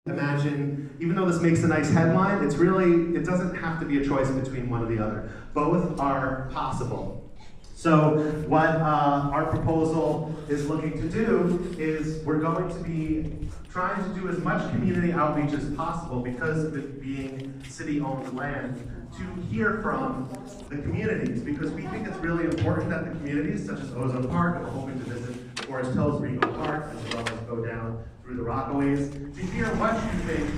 Imagine, even though this makes a nice headline, it doesn't have to be a choice between one or the other. Both are possible. So what our proposal is looking to do is we're going to be trying to do as much community outreach as possible, because of it being city-owned land, to hear from the communities, because we think it's really important that the communities, such as Ozone Park, and we're hoping to visit Forest Hills, Regal Park, as well as go down through the Rockaways, to hear what you think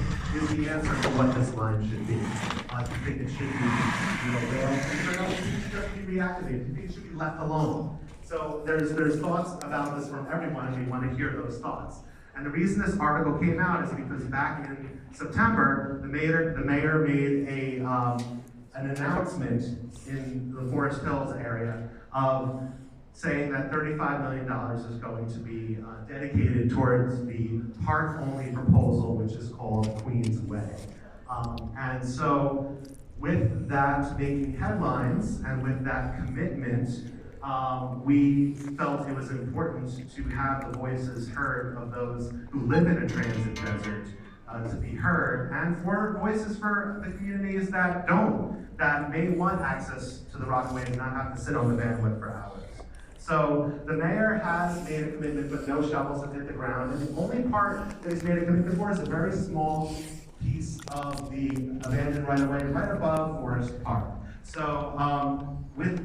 is the answer to what this line should be. Do you think it should be, rails? Do you think it should be reactivated? Do you think it should be left alone? So there's thoughts about this from everyone, and we want to hear those thoughts. And the reason this article came out is because back in September, the mayor made an announcement in the Forest Hills area of saying that $35 million is going to be dedicated towards the park-only proposal, which is called Queensway. And so with that making headlines and with that commitment, we felt it was important to have the voices heard of those who live in a transit desert to be heard, and for voices for the communities that don't, that may want access to the Rockaway and not have to sit on the bandwidth for hours. So the mayor has made a commitment, but no shovels have hit the ground. And the only part that he's made a commitment for is a very small piece of the abandoned right-of-way right above Forest Park. So with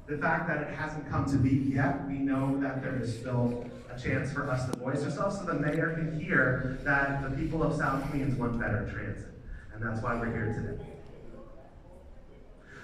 the fact that it hasn't come to be yet, we know that there is still a chance for us to voice ourselves, so the mayor can hear that the people of South Queens want better transit. And that's why we're here today.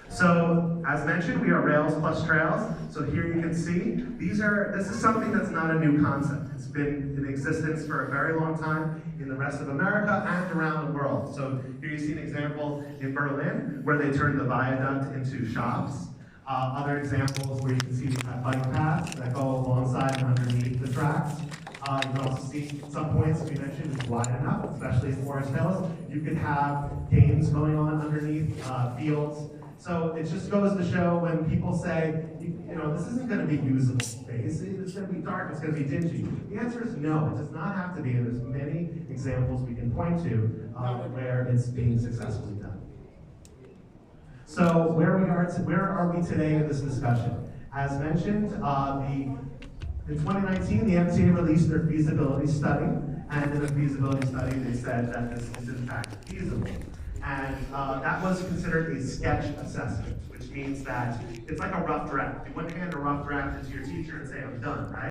So, as mentioned, we are Rails plus Trails. So here you can see, this is something that's not a new concept. It's been in existence for a very long time in the rest of America and around the world. So here you see an example in Berlin, where they turned the viaduct into shops. Other examples where you can see bike paths that go alongside and underneath the tracks. You can also see some points, as we mentioned, is wide enough, especially in Forest Hills. You could have games going on underneath fields. So it just goes to show when people say, this isn't going to be usable space, it's going to be dark, it's going to be dingy. The answer is no, it does not have to be, and there's many examples we can point to where it's being successfully done. So where are we today in this discussion? As mentioned, in 2019, the MTA released their feasibility study, and in the feasibility study they said that this is in fact feasible. And that was considered a sketch assessment, which means that it's like a rough draft. You wouldn't hand a rough draft to your teacher and say, I'm done, right?